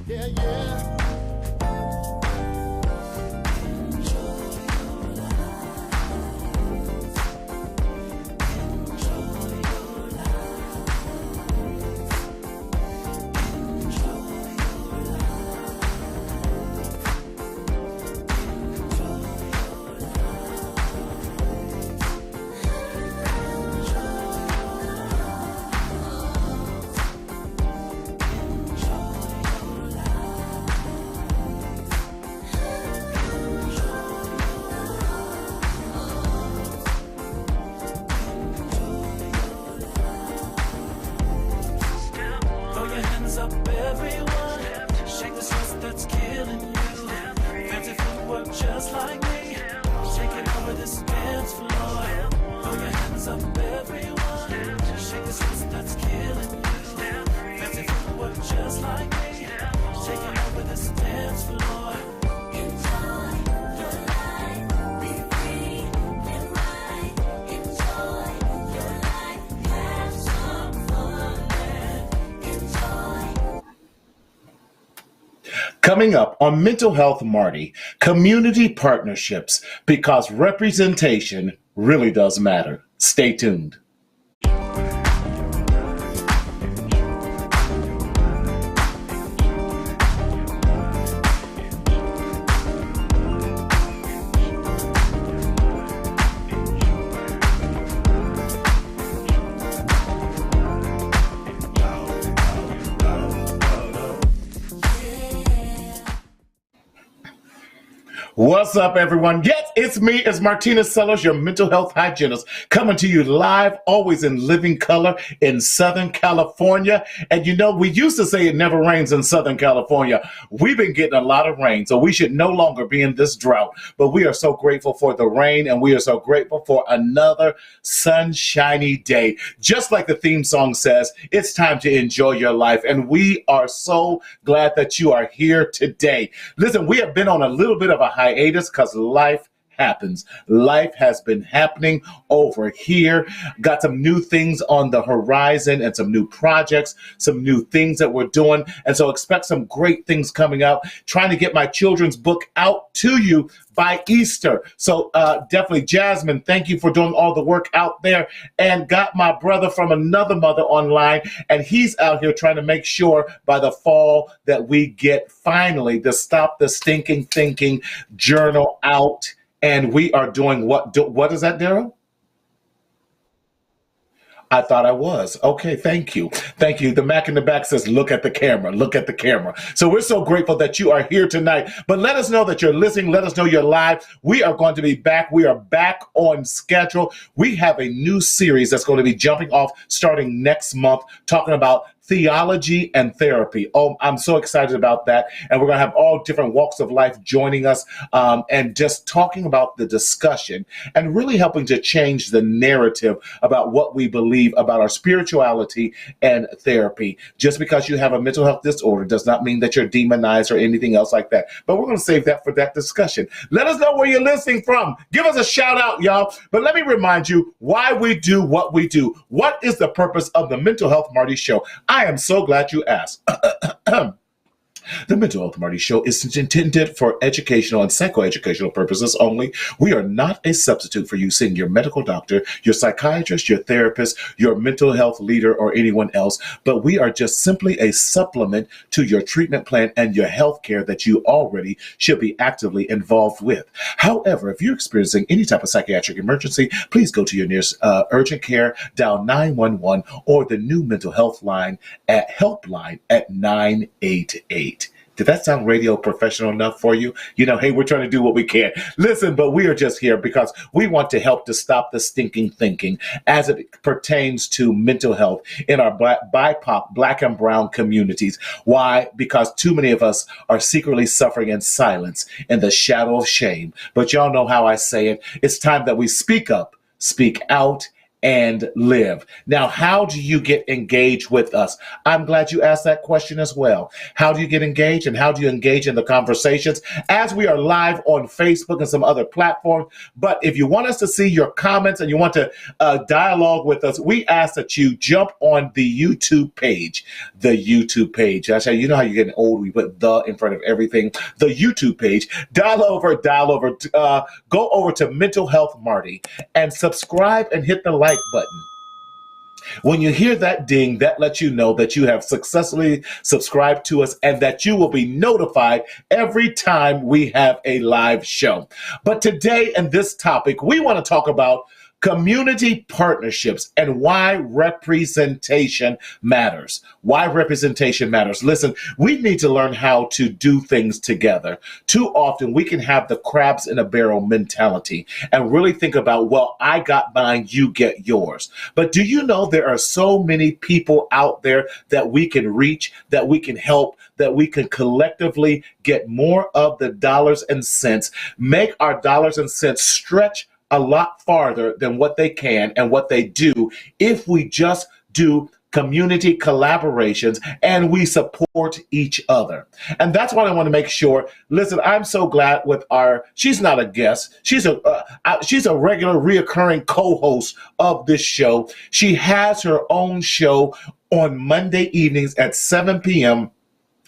Yeah, yeah. Coming up on Mental Health Marty, community partnerships, because representation really does matter. Stay tuned. What's up, everyone? Yes, it's me, it's Martina Sellers, your mental health hygienist, coming to you live, always in living color in Southern California. And you know, we used to say it never rains in Southern California. We've been getting a lot of rain, so we should no longer be in this drought. But we are so grateful for the rain, and we are so grateful for another sunshiny day. Just like the theme song says, it's time to enjoy your life. And we are so glad that you are here today. Listen, we have been on a little bit of a hiatus because life happens. Life has been happening over here. Got some new things on the horizon and some new projects, some new things that we're doing. And so expect some great things coming out. Trying to get my children's book out to you by Easter. So definitely, Jasmine, thank you for doing all the work out there. And got my brother from another mother online, and he's out here trying to make sure by the fall that we get finally the Stop the Stinking Thinking journal out. And we are doing what is that, Daryl? I thought I was. Okay, thank you. Thank you. The Mac in the back says, look at the camera, look at the camera. So we're so grateful that you are here tonight. But let us know that you're listening. Let us know you're live. We are going to be back. We are back on schedule. We have a new series that's going to be jumping off starting next month, talking about theology and therapy. Oh, I'm so excited about that. And we're going to have all different walks of life joining us and just talking about the discussion and really helping to change the narrative about what we believe about our spirituality and therapy. Just because you have a mental health disorder does not mean that you're demonized or anything else like that. But we're going to save that for that discussion. Let us know where you're listening from. Give us a shout out, y'all. But let me remind you why we do what we do. What is the purpose of the Mental Health Marty Show? I am so glad you asked. The Mental Health Marty Show is intended for educational and psychoeducational purposes only. We are not a substitute for you seeing your medical doctor, your psychiatrist, your therapist, your mental health leader, or anyone else, but we are just simply a supplement to your treatment plan and your health care that you already should be actively involved with. However, if you're experiencing any type of psychiatric emergency, please go to your nearest urgent care, dial 911, or the new mental health line at helpline at 988. Did that sound radio professional enough for you? You know, hey, we're trying to do what we can. Listen, but we are just here because we want to help to stop the stinking thinking as it pertains to mental health in our BIPOC, Black and Brown communities. Why? Because too many of us are secretly suffering in silence in the shadow of shame. But y'all know how I say it. It's time that we speak up, speak out, and live. Now, how do you get engaged with us? I'm glad you asked that question as well. How do you get engaged, and how do you engage in the conversations as we are live on Facebook and some other platforms? But if you want us to see your comments and you want to dialogue with us, we ask that you jump on the YouTube page. The YouTube page. I say, you know how you're getting old, we put the in front of everything. The YouTube page. Dial over, go over to Mental Health Marty and subscribe and hit the like button. When you hear that ding, that lets you know that you have successfully subscribed to us and that you will be notified every time we have a live show. But today in this topic, we want to talk about community partnerships and why representation matters. Why representation matters. Listen, we need to learn how to do things together. Too often we can have the crabs in a barrel mentality and really think about, well, I got mine, you get yours. But do you know there are so many people out there that we can reach, that we can help, that we can collectively get more of the dollars and cents, make our dollars and cents stretch a lot farther than what they can and what they do if we just do community collaborations and we support each other. And that's what I want to make sure. Listen, I'm so glad with she's not a guest. She's a regular reoccurring co-host of this show. She has her own show on Monday evenings at 7 p.m.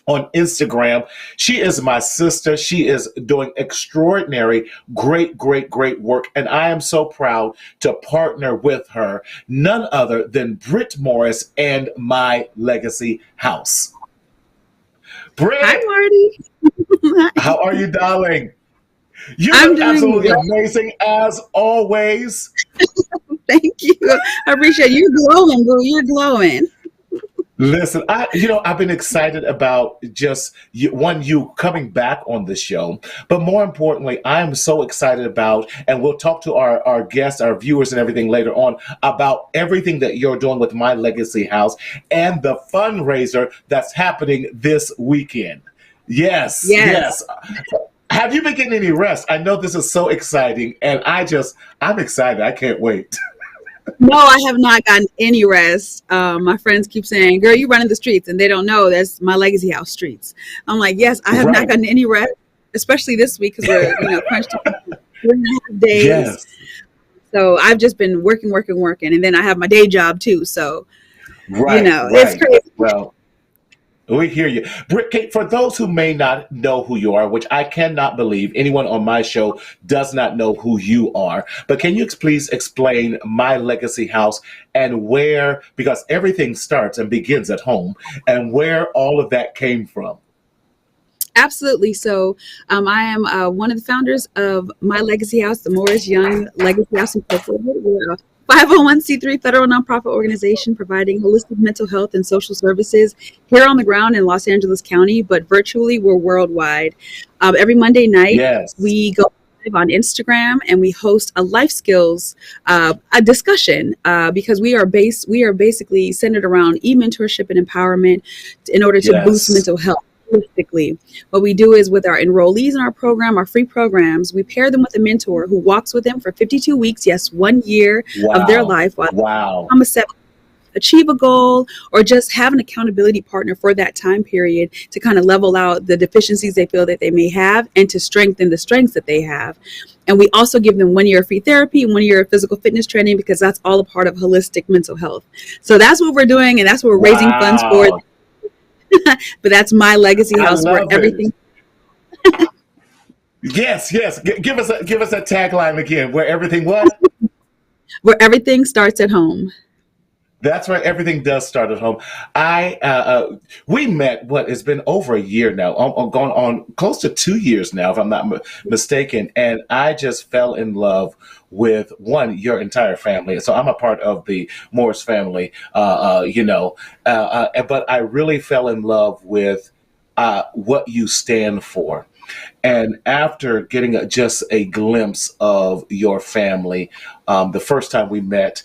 on Instagram. She is my sister. She is doing extraordinary, great work. And I am so proud to partner with her, none other than Brit Morris and My Legacy House. Brit. Hi, Marty. How are you, darling? You I'm look doing absolutely well. amazing as always. Thank you. I appreciate you. You're glowing, boo. You're glowing. Listen, I've been excited about just you coming back on the show, but more importantly, I am so excited about, and we'll talk to our guests, our viewers, and everything later on about everything that you're doing with My Legacy House and the fundraiser that's happening this weekend. Yes. Have you been getting any rest? I know this is so exciting, and I'm excited. I can't wait. No, I have not gotten any rest. My friends keep saying, girl, you running the streets, and they don't know that's My Legacy House streets. I'm like, yes, I have not gotten any rest, especially this week because we're crunched to 3.5 days. Yes. So I've just been working, and then I have my day job too. So it's crazy. Well, we hear you. Brit, Kate, for those who may not know who you are, which I cannot believe anyone on my show does not know who you are, but can you please explain My Legacy House and where, because everything starts and begins at home, and where all of that came from? Absolutely. So I am one of the founders of My Legacy House, the Morris Young Legacy House Incorporated. We're a 501c3 federal nonprofit organization providing holistic mental health and social services here on the ground in Los Angeles County, but virtually we're worldwide. Every Monday night, we go live on Instagram and we host a life skills a discussion because we are basically centered around e-mentorship and empowerment in order to boost mental health. Holistically. What we do is with our enrollees in our program, our free programs, we pair them with a mentor who walks with them for 52 weeks, 1 year of their life while achieve a goal or just have an accountability partner for that time period to kind of level out the deficiencies they feel that they may have and to strengthen the strengths that they have. And we also give them 1 year of free therapy and 1 year of physical fitness training because that's all a part of holistic mental health. So that's what we're doing, and that's what we're raising funds for. But that's My Legacy House where everything. Yes. Give us that tagline again. Where everything what? Where everything starts at home. That's right. Everything does start at home. We met. It's been over a year now. Going on close to 2 years now, if I'm not mistaken. And I just fell in love with your entire family. So I'm a part of the Morris family. But I really fell in love with what you stand for. And after getting just a glimpse of your family, the first time we met.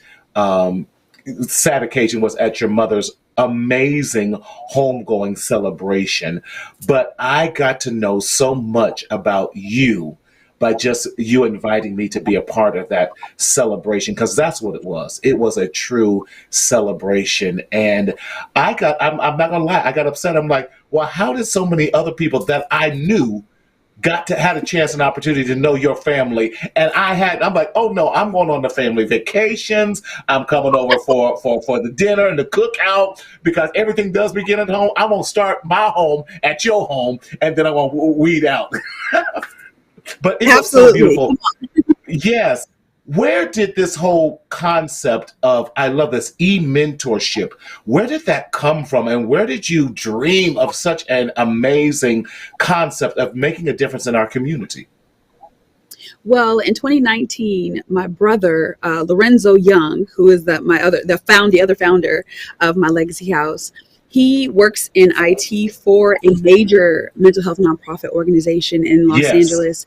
Sad occasion was at your mother's amazing homegoing celebration. But I got to know so much about you by just you inviting me to be a part of that celebration, because that's what it was. It was a true celebration. And I'm not gonna lie, I got upset. I'm like, well, how did so many other people that I knew had a chance and opportunity to know your family, and I'm like, oh no, I'm going on the family vacations, I'm coming over for the dinner and the cookout, because everything does begin at home. I'm gonna start my home at your home, and then I'm gonna weed out. But it was so beautiful. Yes. Where did this whole concept of, I love this, e-mentorship, where did that come from? And where did you dream of such an amazing concept of making a difference in our community? Well, in 2019, my brother, Lorenzo Young, who is the other founder of My Legacy House, he works in IT for a major mental health nonprofit organization in Los Angeles.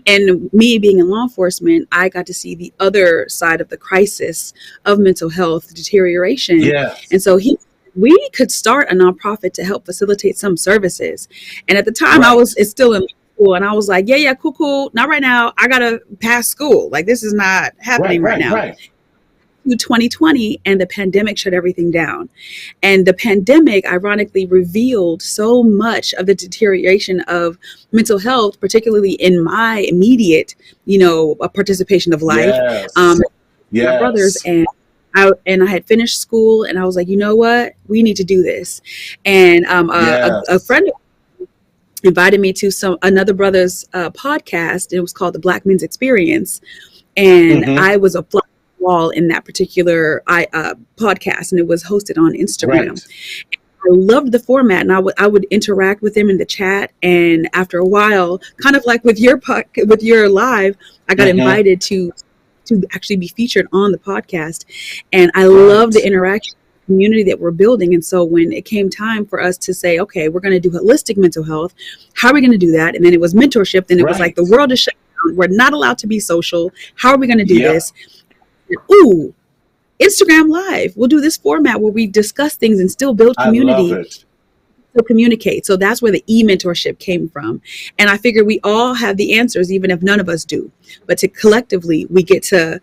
And me being in law enforcement, I got to see the other side of the crisis of mental health deterioration. Yes. And so we could start a nonprofit to help facilitate some services. And at the time, it's still in school, and I was like, yeah, cool. Not right now. I gotta pass school. Like, this is not happening right now. 2020, and the pandemic shut everything down. And the pandemic ironically revealed so much of the deterioration of mental health, particularly in my immediate, participation of life. My brothers, and I had finished school, and I was like, you know what, we need to do this. And a friend invited me to another brother's podcast, and it was called the Black Men's Experience. And I was a wall in that particular podcast, and it was hosted on Instagram. I loved the format, and I would interact with them in the chat. And after a while, kind of like with your live, I got invited to actually be featured on the podcast, and I love the interaction community that we're building. And so when it came time for us to say, okay, we're going to do holistic mental health, how are we going to do that? And then it was mentorship. Then it was like, the world is shut down, we're not allowed to be social, how are we going to do this? Ooh, Instagram Live. We'll do this format where we discuss things and still build community. I love it. Still communicate. So that's where the e-mentorship came from. And I figure we all have the answers, even if none of us do. But collectively, we get to,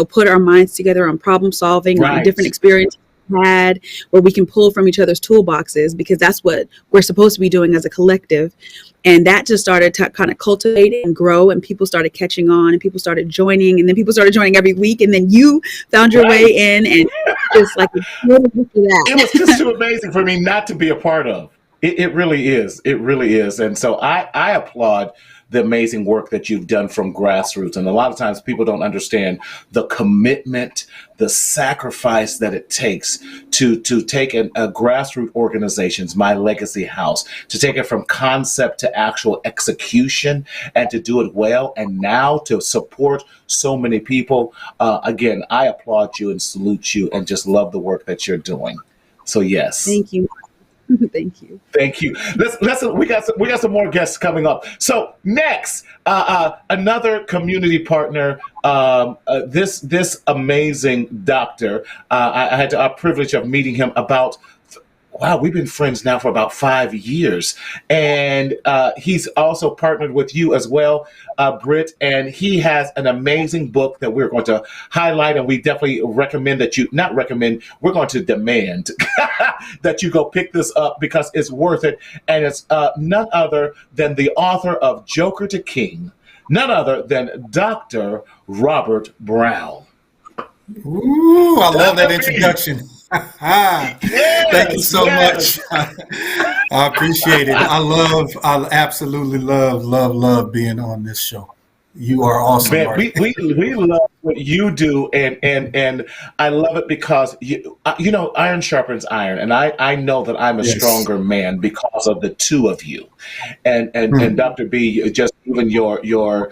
put our minds together on problem solving, on different experiences we had, where we can pull from each other's toolboxes, because that's what we're supposed to be doing as a collective. And that just started to kind of cultivate and grow, and people started catching on, and people started joining, and then people started joining every week. And then you found your way in, and just like it was just too amazing for me not to be a part of. It really is. It really is. And so I applaud the amazing work that you've done from grassroots. And a lot of times people don't understand the commitment, the sacrifice that it takes to take a grassroots organizations, My Legacy House, to take it from concept to actual execution, and to do it well, and now to support so many people. Again, I applaud you and salute you, and just love the work that you're doing. So yes. Thank you. Thank you. Thank you. We got some more guests coming up. So next, another community partner. This amazing doctor. I had the privilege of meeting him about. Wow, we've been friends now for about 5 years, and he's also partnered with you as well, Brit, and he has an amazing book that we're going to highlight, and we definitely recommend that we're going to demand that you go pick this up, because it's worth it, and it's none other than the author of Joker to King, none other than Dr. Robert Brown. Ooh, I love that introduction. Thank you so much. I appreciate it. I absolutely love being on this show. You are awesome. Man, we love what you do, and I love it because iron sharpens iron, and I know that I'm a stronger man because of the two of you, and Dr. B, just even your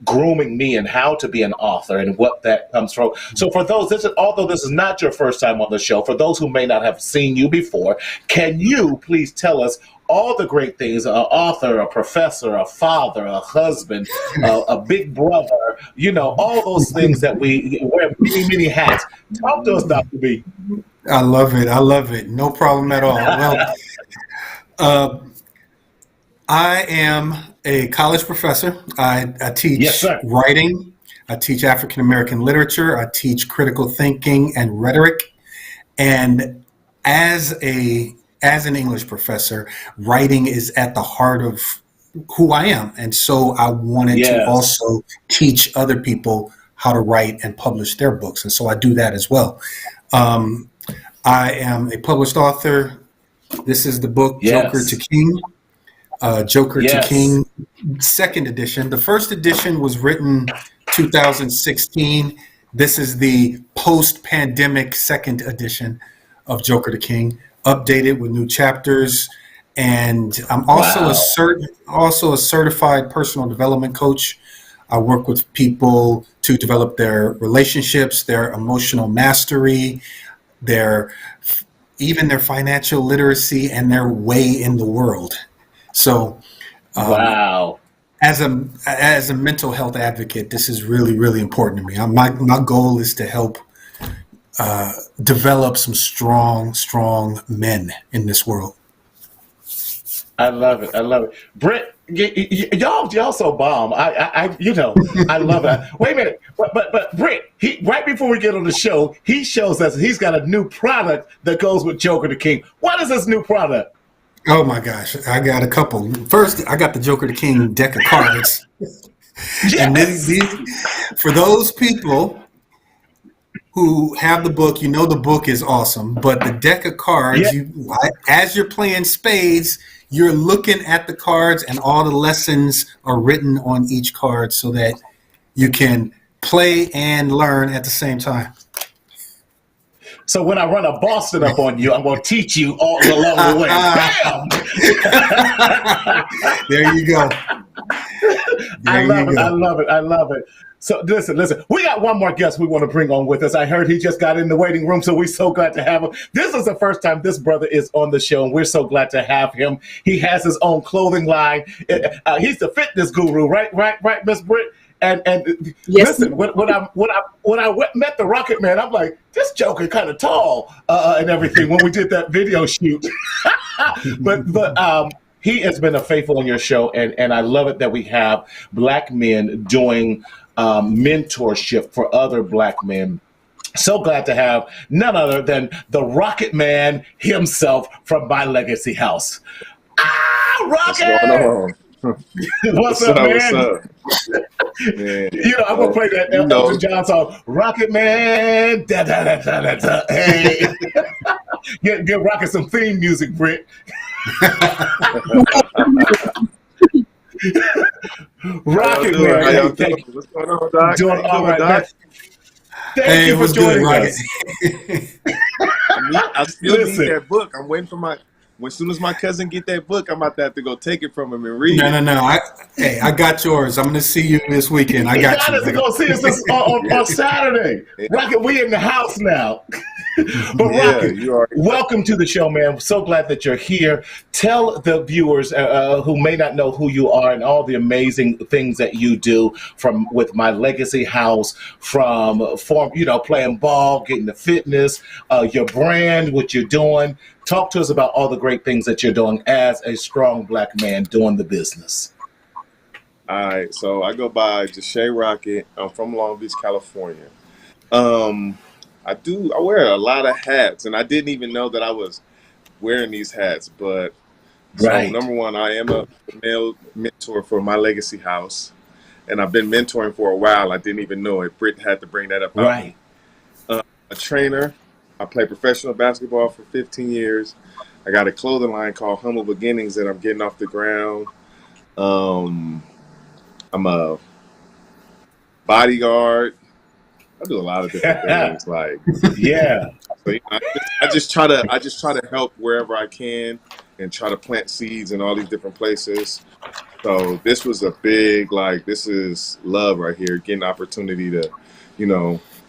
grooming me and how to be an author and what that comes from. So for those, although this is not your first time on the show, for those who may not have seen you before, can you please tell us all the great things: an author, a professor, a father, a husband, a big brother, all those things that we wear many, many hats. Talk to us, Dr. B. I love it. No problem at all. Well, I am a college professor. I Yes, teach sir. writing. I teach African American literature. I teach critical thinking and rhetoric. And as an English professor, writing is at the heart of who I am. And so I wanted to Yes. also teach other people how to write and publish their books. And so I do that as well. Um, I am a published author. This is the book Joker to Yes. King. Joker to Yes. King, second edition. The first edition was written 2016. This is the post-pandemic second edition of Joker to King, updated with new chapters. And I'm also Wow. a certified personal development coach. I work with people to develop their relationships, their emotional mastery, their even their financial literacy, and their way in the world. So, Wow. as a mental health advocate, this is really, really important to me. My goal is to help develop some strong men in this world. I love it. I love it. Brit, y'all so bomb. I love it. Wait a minute. But Brit, right before we get on the show, he shows us he's got a new product that goes with Joker the King. What is this new product? Oh my gosh, I got a couple. First, I got the Joker the King deck of cards, and Yes. for those people who have the book, the book is awesome. But the deck of cards, Yeah. as you're playing spades, you're looking at the cards, and all the lessons are written on each card, so that you can play and learn at the same time. So when I run a Boston up on you, I'm going to teach you all along the way. Bam! There you go. I love it. I love it. I love it. So listen. We got one more guest we want to bring on with us. I heard he just got in the waiting room, so we're so glad to have him. This is the first time this brother is on the show, and we're so glad to have him. He has his own clothing line. He's the fitness guru, right, Miss Britt? And Yes. listen, when I met the Rocket Man, I'm like, this Joker kind of tall and everything when we did that video shoot. but he has been a faithful on your show, and I love it that we have Black men doing mentorship for other Black men. So glad to have none other than the Rocket Man himself from My Legacy House. What's Rocket! going on? What's up, man? What's up? Man, I'm gonna play that Elton John song, Rocket Man. Da, da, da, da, da, da. Hey, get Rocket some theme music, Brit. Rocket Man, hey, thank you. What's going on, Doc? Doing all right, man. Hey, Thank you for joining us. I still need that book. I'm waiting for as soon as my cousin get that book, I'm about to have to go take it from him and read it. No. I got yours. I'm going to see you this weekend. I got you. You got to go see us on Saturday. Yeah. Rocket, we in the house now. But Rocket, welcome to the show, man. I'm so glad that you're here. Tell the viewers who may not know who you are and all the amazing things that you do with My Legacy House, from playing ball, getting the fitness, your brand, what you're doing. Talk to us about all the great things that you're doing as a strong Black man doing the business. All right, so I go by Jashay Rocket. I'm from Long Beach, California. I wear a lot of hats, and I didn't even know that I was wearing these hats. But Right. So number one, I am a male mentor for My Legacy House, and I've been mentoring for a while. I didn't even know it. Brit had to bring that up. Right. A trainer. I played professional basketball for 15 years. I got a clothing line called Humble Beginnings that I'm getting off the ground. I'm a bodyguard. I do a lot of different things. Like, yeah. So, I just try to help wherever I can and try to plant seeds in all these different places. So this was a big, this is love right here, getting the opportunity to,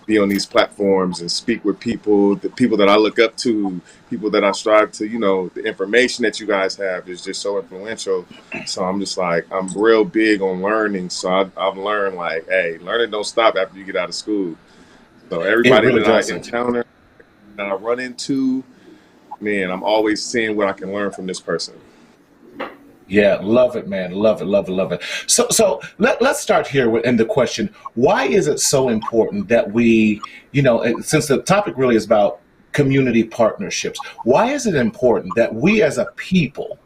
be on these platforms and speak with people, the people that I look up to, people that I strive to, the information that you guys have is just so influential. So I'm just I'm real big on learning. So I've learned hey, learning don't stop after you get out of school. So everybody that I encounter, that I run into, man, I'm always seeing what I can learn from this person. Yeah, love it, man. Love it, love it, love it. So let's start here in the question: why is it so important that we, since the topic really is about community partnerships, why is it important that we as a people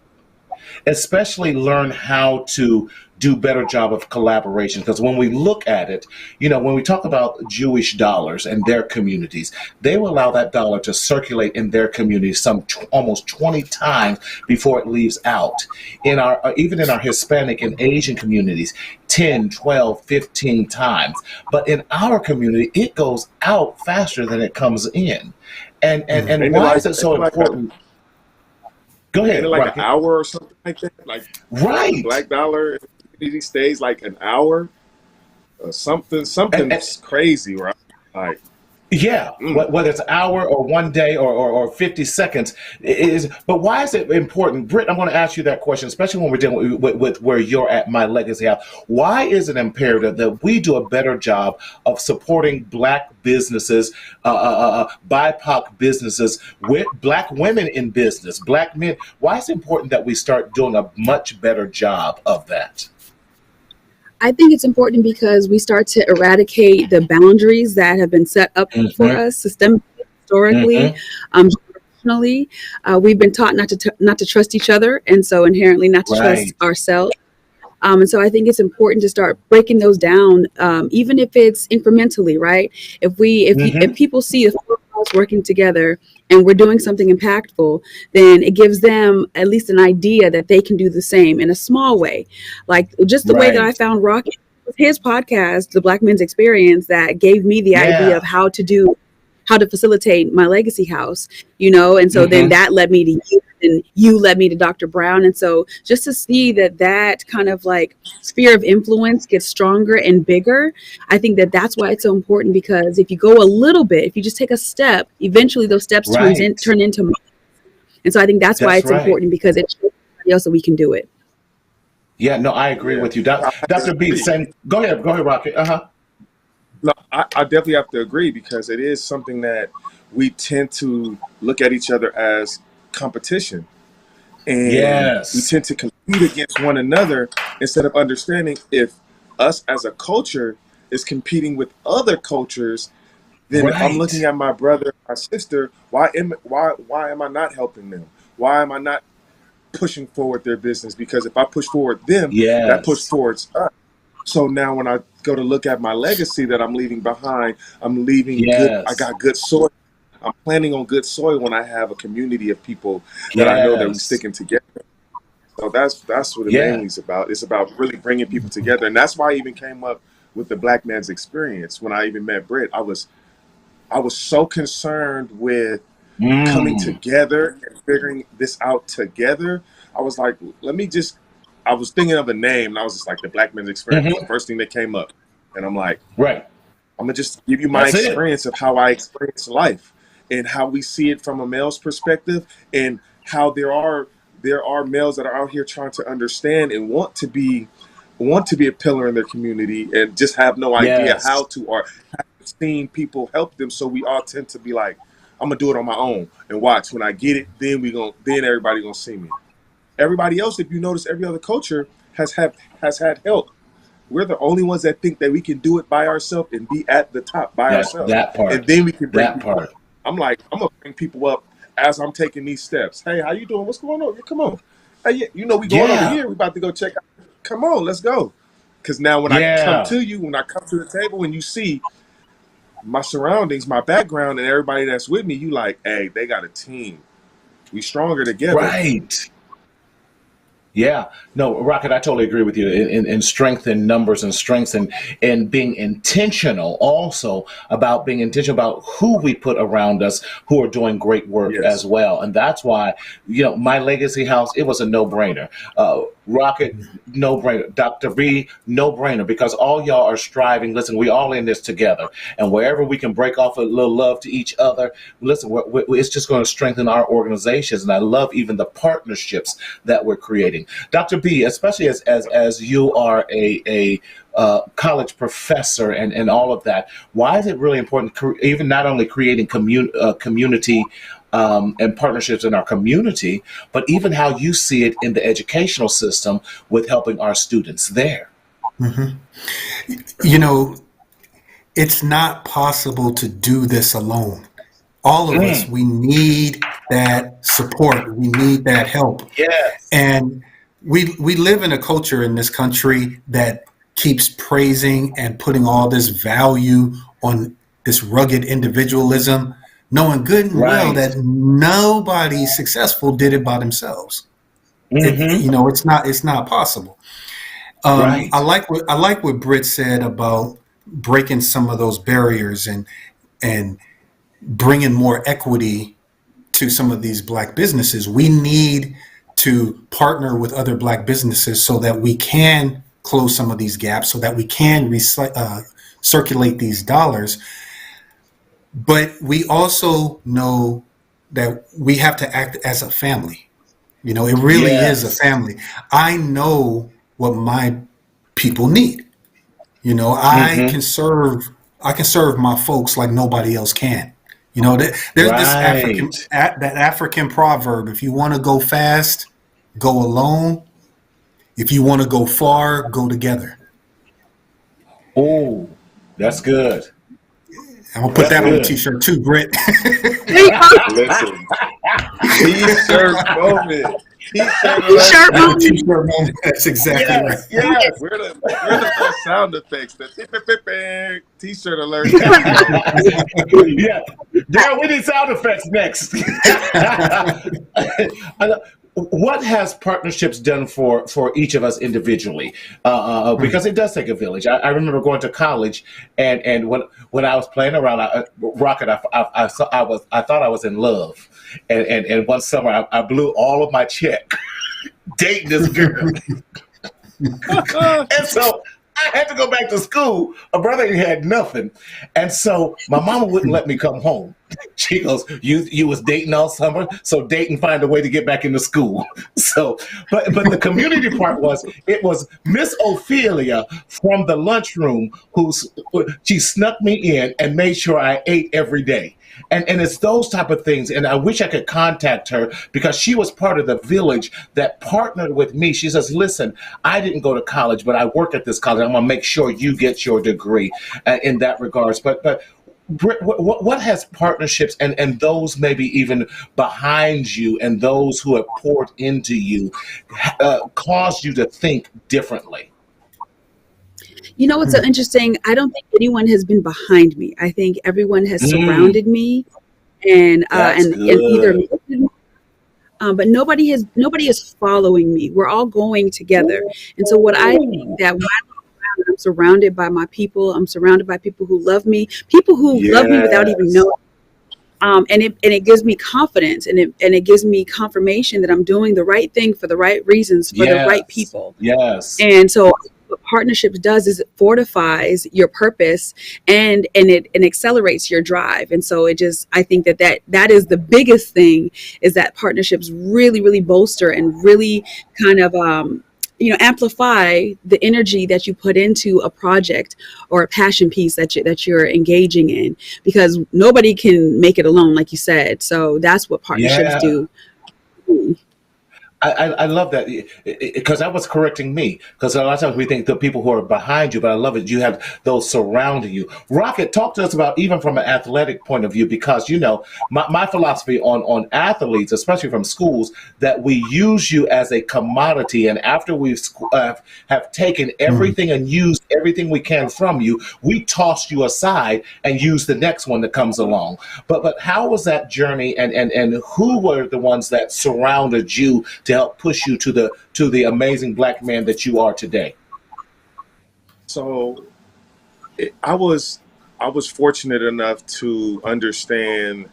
especially learn how to do better job of collaboration? Because when we look at it, when we talk about Jewish dollars and their communities, they will allow that dollar to circulate in their community almost 20 times before it leaves out. In our even in our Hispanic and Asian communities, 10, 12, 15 times. But in our community, it goes out faster than it comes in. And Ain't it why like, is it so important? Go ain't it ahead, like an Rocket. hour or something like that? Like the Right. black dollar community stays like an hour or something. And Something's crazy, right? Like, yeah, mm. whether it's an hour or one day or 50 seconds it is. But why is it important? Britt, I'm going to ask you that question, especially when we're dealing with where you're at, My Legacy House. Why is it imperative that we do a better job of supporting Black businesses, BIPOC businesses, with Black women in business, Black men? Why is it important that we start doing a much better job of that? I think it's important because we start to eradicate the boundaries that have been set up for Mm-hmm. us systemically, historically, Mm-hmm. generationally. We've been taught not to trust each other, and so inherently not to trust Right. ourselves. And so I think it's important to start breaking those down, even if it's incrementally, right? If Mm-hmm. people see the four of us working together and we're doing something impactful, then it gives them at least an idea that they can do the same in a small way. Like just the way that I Right. found Rocky with his podcast, The Black Men's Experience, that gave me the idea Yeah. of how to facilitate My Legacy House, and so then Mm-hmm. that led me to you, and you led me to Dr. Brown. And so just to see that kind of like sphere of influence gets stronger and bigger, I think that's why it's so important, because if you go a little bit, if you just take a step, eventually those steps Right. turn into, and so I think that's why That's it's right. important, because it shows everybody else that we can do it. Yeah, no, I agree Yeah, with you. I have to Dr. B, agree. same. Go ahead, Rocket. Uh-huh. No, I definitely have to agree because it is something that we tend to look at each other as competition, and we Yes. tend to compete against one another instead of understanding if us as a culture is competing with other cultures. Then if I'm looking Right. at my brother, my sister, why am I not helping them? Why am I not pushing forward their business? Because if I push forward them, that push Yes. forwards us. So now when I go to look at my legacy that I'm leaving behind, I'm leaving good. I Yes. got good soil. I'm planning on good soil when I have a community of people that I know that we Yes. sticking together. So that's what it Yeah. mainly is about. It's about really bringing people together, and that's why I even came up with the Black Man's Experience. When I even met Brit, I was so concerned with coming Mm. together and figuring this out together. I was like, let me just. I was thinking of a name, and I was just like, the Black Man's Experience was the Hmm. first thing that came up, and I'm like, Right. I'm gonna just give you my That's it. experience of how I experience life and how we see it from a male's perspective, and how there are males that are out here trying to understand and want to be a pillar in their community and just have no idea how Yes. to, or haven't seen people help them. So we all tend to be like, I'm gonna do it on my own and watch when I get it. Then everybody gonna see me. Everybody else, if you notice, every other culture has had help. We're the only ones that think that we can do it by ourselves and be at the top by ourselves, That and part. then we can bring That people part. up. I'm like, I'm gonna bring people up as I'm taking these steps. Hey, how you doing? What's going on? Yeah, come on. Hey, yeah, we going over Yeah. here. We about to go check out. Come on, let's go. Because now when I come Yeah. to you, when I come to the table, and you see my surroundings, my background, and everybody that's with me, you like, hey, they got a team. We stronger together. Right. Yeah, no, Rocket, I totally agree with you in strength in numbers and strengths and being intentional also about being intentional about who we put around us who are doing great work as Yes. well. And that's why, My Legacy House, it was a no brainer. Rocket, no brainer. Dr. B, no brainer, because all y'all are striving. Listen, we all in this together. And wherever we can break off a little love to each other, listen, it's just going to strengthen our organizations. And I love even the partnerships that we're creating. Dr. B, especially as you are a college professor and all of that, why is it really important, even not only creating community and partnerships in our community, but even how you see it in the educational system with helping our students there. Mm-hmm. You know, it's not possible to do this alone. All of us, we need that support. We need that help. Yes. And we live in a culture in this country that keeps praising and putting all this value on this rugged individualism, knowing good and well Right. that nobody successful did it by themselves. It's not possible. Right. I like what Brit said about breaking some of those barriers and bringing more equity to some of these Black businesses. We need to partner with other Black businesses so that we can close some of these gaps, so that we can circulate these dollars. But we also know that we have to act as a family. You know, it really is a Yes. family. I know what my people need. You know, Mm-hmm. I can serve my folks like nobody else can. You know, there's this Right. that African proverb: if you want to go fast, go alone. If you want to go far, go together. Oh, that's good. I'm gonna put That's that on the good. t-shirt too, Britt. Listen, t-shirt moment. T-shirt alert. T-shirt moment. T-shirt moment. That's exactly right. Yes, yes. We're the first sound effects. The t-shirt alert. Yeah. Darryl, we need sound effects next. What has partnerships done for each of us individually? Because it does take a village. I remember going to college, and when I was playing around, Rocket, I thought I was in love, and one summer I blew all of my check dating this girl. And so I had to go back to school. A brother had nothing. And so my mama wouldn't let me come home. She goes, you was dating all summer, so date and find a way to get back into school. So, but the community part it was Miss Ophelia from the lunchroom she snuck me in and made sure I ate every day. And it's those type of things. And I wish I could contact her because she was part of the village that partnered with me. She says, listen, I didn't go to college, but I work at this college. I'm going to make sure you get your degree in that regards. But Britt, what has partnerships and those maybe even behind you and those who have poured into you caused you to think differently? You know what's so interesting? I don't think anyone has been behind me. I think everyone has surrounded me and either, but nobody is following me. We're all going together. And so what I think that when I'm surrounded by my people, I'm surrounded by people who love me, people who love me without even knowing. And it gives me confidence and it gives me confirmation that I'm doing the right thing for the right reasons for the right people. Yes. And so what partnerships does is it fortifies your purpose and it accelerates your drive. And so I think that is the biggest thing, is that partnerships really, really bolster and really kind of amplify the energy that you put into a project or a passion piece that you're engaging in, because nobody can make it alone, like you said. So that's what partnerships do. I love that, because that was correcting me, because a lot of times we think the people who are behind you, but I love it. You have those surrounding you. Rocket, talk to us about even from an athletic point of view, because, my philosophy on athletes, especially from schools, that we use you as a commodity. And after we've have taken everything and used everything we can from you, we toss you aside and use the next one that comes along. But how was that journey, and who were the ones that surrounded you to help push you to the amazing Black man that you are today? So I was fortunate enough to understand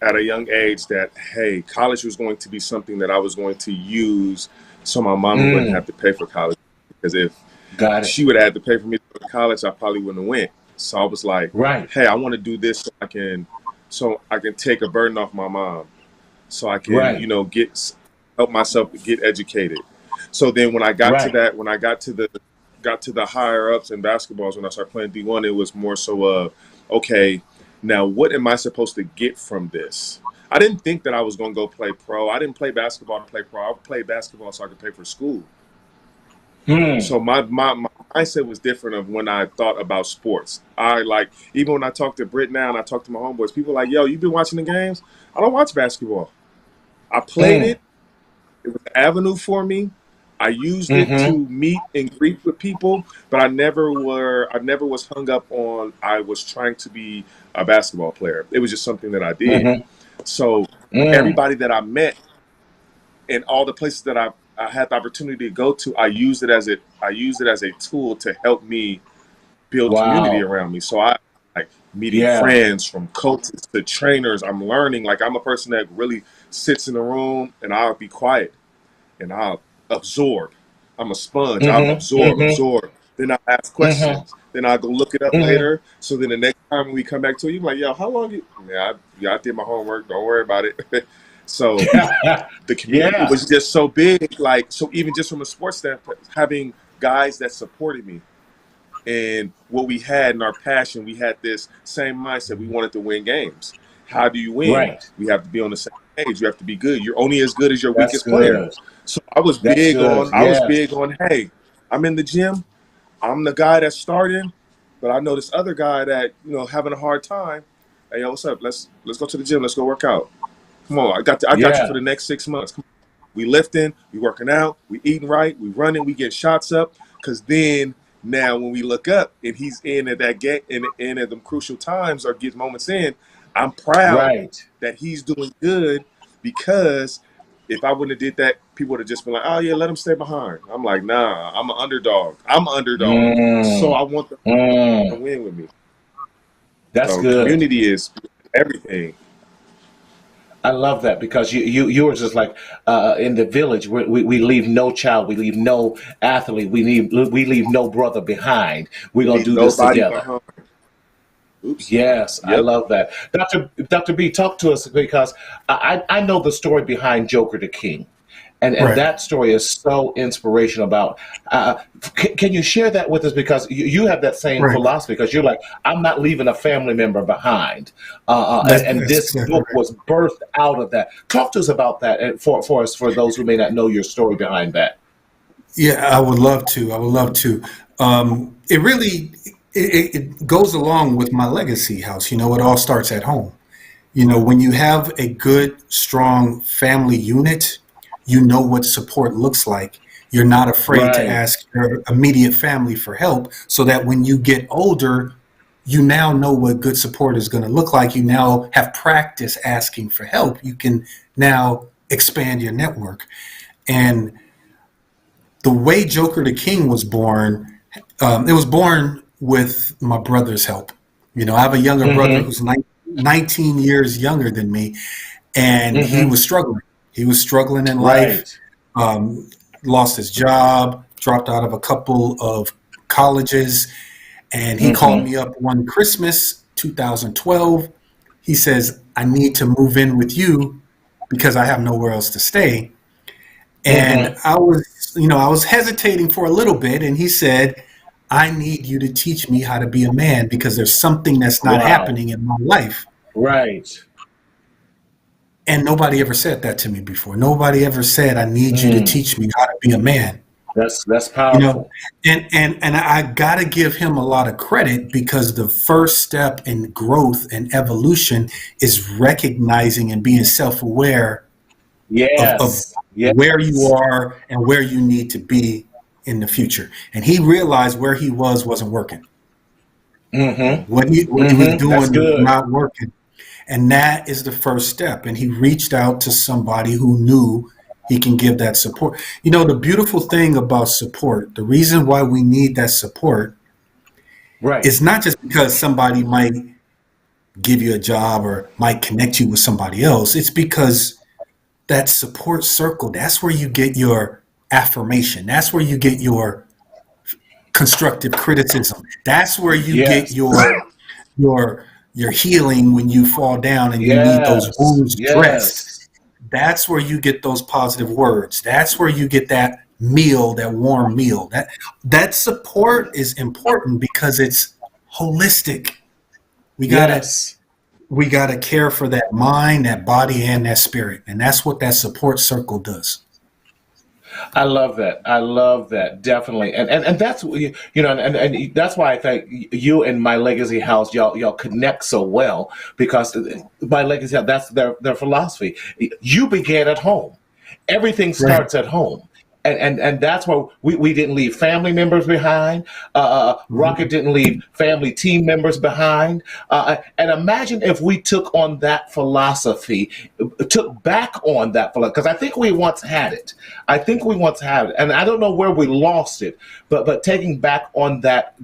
at a young age that, hey, college was going to be something that I was going to use so my mama wouldn't have to pay for college. Because if she would have had to pay for me to go to college, I probably wouldn't have went. So I was like, hey, I want to do this so I can take a burden off my mom, so I can, help myself get educated. So then when I got to that, when I got to the higher ups in basketballs, when I started playing D1, it was more so okay, now what am I supposed to get from this? I didn't think that I was going to go play pro. I didn't play basketball to play pro. I played basketball so I could pay for school. Hmm. So my mindset was different of when I thought about sports. I like, even when I talk to Brit now and I talk to my homeboys, people are like, yo, you been watching the games? I don't watch basketball. I played Mm. it. It was an avenue for me. I used it Mm-hmm. to meet and greet with people, but I never was hung up on I was trying to be a basketball player. It was just something that I did. Mm-hmm. So Mm. everybody that I met and all the places that I had the opportunity to go to, I used it as a tool to help me build community Wow. around me. So I like meeting Yeah. friends from coaches to trainers. I'm learning. Like I'm a person that really sits in a room and I'll be quiet and I'll absorb. I'm a sponge. I'll Mm-hmm. absorb, Mm-hmm. absorb. Then I'll ask Mm-hmm. questions. Then I'll go look it up Mm-hmm. later. So then the next time when we come back to it, you're like, yo, how long you? I did my homework. Don't worry about it. So the community Yeah. was just so big. Like, so even just from a sports standpoint, having guys that supported me and what we had in our passion, we had this same mindset. We wanted to win games. How do you win? Right. We have to be on the same page. You have to be good. You're only as good as your That's weakest player. good. So I was That's big good. on. Yes. Hey, I'm in the gym. I'm the guy that's starting, but I know this other guy that having a hard time. Hey, yo, what's up? Let's go to the gym. Let's go work out. Come on, I got you for Yeah. the next 6 months. Come on. We lifting, we working out, we eating right, we running, we get shots up. Cause then now when we look up and he's in at that get in at them crucial times or get moments in, I'm proud Right. that he's doing good because if I wouldn't have did that, people would have just been like, oh yeah, let him stay behind. I'm like, nah, I'm an underdog. I'm an underdog. So Mm. I want them to Mm. win with me. That's So good. community is everything. I love that because you were just like in the village. We leave no child, we leave no athlete, we leave no brother behind. We're gonna Leave do this nobody together. behind. Oops. Yes, I Yep. love that, Doctor B. Talk to us because I know the story behind Joker the King, and Right. that story is so inspirational. About can you share that with us because you have that same Right. philosophy because you're like I'm not leaving a family member behind, and That's this exactly book right. was birthed out of that. Talk to us about that and for us for those who may not know your story behind that. Yeah, I would love to. I would love to. It really it goes along with my legacy house. It all starts at home. When you have a good, strong family unit, you know what support looks like. You're not afraid to Right, ask your immediate family for help so that when you get older, you now know what good support is going to look like. You now have practice asking for help. You can now expand your network. And the way Joker the King was born, it was born with my brother's help. I have a younger brother mm-hmm. who's 19 years younger than me, and he Mm-hmm. was struggling. He was struggling in life, Right, um, lost his job, dropped out of a couple of colleges, and he called mm-hmm. me up one Christmas, 2012. He says, I need to move in with you because I have nowhere else to stay. And Mm-hmm. I was hesitating for a little bit, and he said, I need you to teach me how to be a man because there's something that's not Wow. happening in my life. Right. And nobody ever said that to me before. Nobody ever said, I need you to Mm. teach me how to be a man. That's You know, powerful. and I gotta give him a lot of credit because the first step in growth and evolution is recognizing and being self-aware of Yes. where you Yes. are and where you need to be in the future. And he realized where he wasn't working. Mm-hmm. What he was Mm-hmm. That's doing was good. not working. And that is the first step. And he reached out to somebody who knew he can give that support. The beautiful thing about support, the reason why we need that support Right. is not just because somebody might give you a job or might connect you with somebody else. It's because that support circle, that's where you get your affirmation. That's where you get your constructive criticism. That's where you get Yes. your your healing when you fall down and you need those Yes. wounds dressed. Yes. That's where you get those positive words. That's where you get that meal, that warm meal. That support is important because it's holistic. We gotta Yes. we got to care for that mind, that body, and that spirit. And that's what that support circle does. I love that. I love that, definitely, and that's and that's why I think you and My Legacy House, y'all connect so well, because My Legacy House, that's their philosophy. You began at home. Everything starts at home. And that's why we didn't leave family members behind. Rocket didn't leave family team members behind. And imagine if we took on that philosophy, took back on that philosophy, because I think we once had it. And I don't know where we lost it, but taking back on that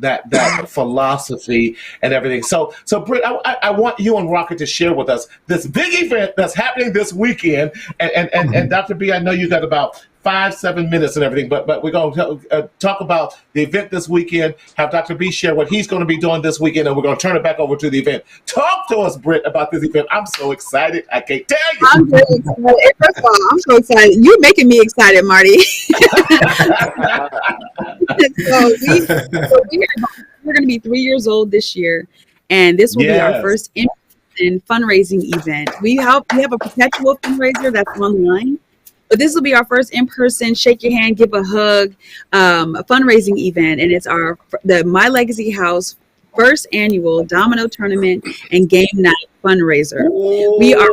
philosophy and everything. So Brit, I want you and Rocket to share with us this big event that's happening this weekend. And Dr. B, I know you got about 5-7 minutes and everything, but we're going to talk about the event this weekend, have Dr. B share what he's going to be doing this weekend, and we're going to turn it back over to the event. Talk to us, Brit, about this event. I'm so excited. I can't tell you. I'm very excited. First of all, I'm so excited. You're making me excited, Marty. We're going to be 3 years old this year, and this will be our first in-person fundraising event. We have a perpetual fundraiser that's online. But this will be our first in-person, shake your hand, give a hug, a fundraising event, and it's the My Legacy House first annual domino tournament and game night fundraiser. We are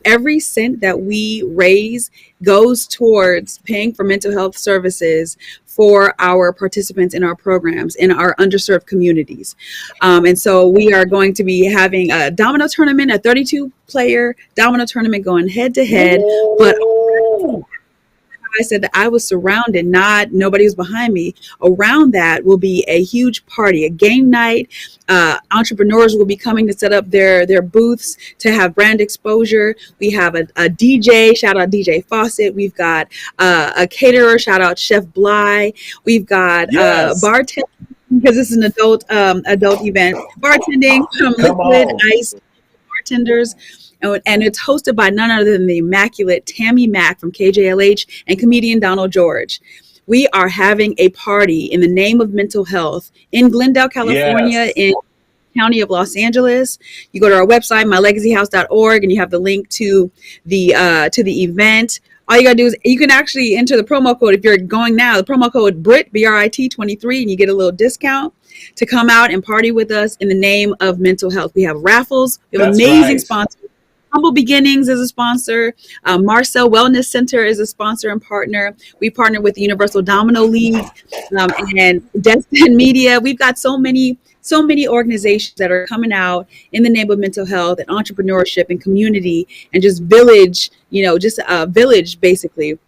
every cent that we raise goes towards paying for mental health services for our participants in our programs in our underserved communities. And so we are going to be having a domino tournament, a 32-player domino tournament going head to head. But I said that I was surrounded, nobody was behind me. Around that will be a huge party, a game night. Entrepreneurs will be coming to set up their booths to have brand exposure. We have a DJ, shout out DJ Fawcett. We've got a caterer, shout out Chef Bly. We've got bartending, because this is an adult event. Bartending from Liquid Ice bartenders. And it's hosted by none other than the immaculate Tammy Mack from KJLH and comedian Donald George. We are having a party in the name of mental health in Glendale, California, in the county of Los Angeles. You go to our website, mylegacyhouse.org, and you have the link to the event. All you got to do is you can actually enter the promo code. If you're going now, the promo code BRIT, BRIT 23, and you get a little discount to come out and party with us in the name of mental health. We have raffles. We have amazing sponsors. Humble Beginnings is a sponsor. Marcel Wellness Center is a sponsor and partner. We partner with the Universal Domino League and Destin Media. We've got so many organizations that are coming out in the name of mental health and entrepreneurship and community and just village, just a village basically.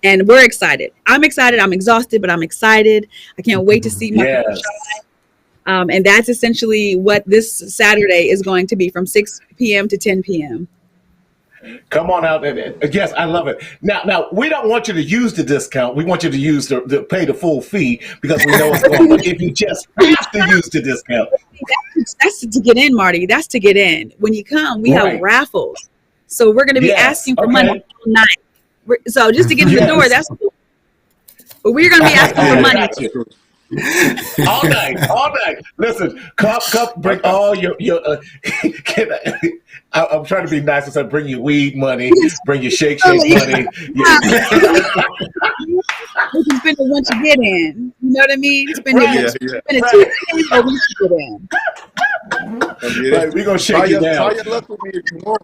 And we're excited. I'm excited. I'm exhausted, but I'm excited. I can't wait to see my people shine. And that's essentially what this Saturday is going to be, from 6 p.m. to 10 p.m. Come on out. And yes, I love it. Now, we don't want you to use the discount. We want you to use to pay the full fee, because we know it's going. But if you just have to use the discount. That's to get in, Marty. That's to get in. When you come, we have raffles. So we're going to be asking for money all night. So just to get in the door, that's cool. But we're going to be asking for money. all night. Listen, come, bring all your. I'm trying to be nice and say, bring your weed money, bring your shake money. You can spend it once you get in. You know what I mean? Spend it or we should get in. Right, we're gonna shake you down. Try your luck with me if you want.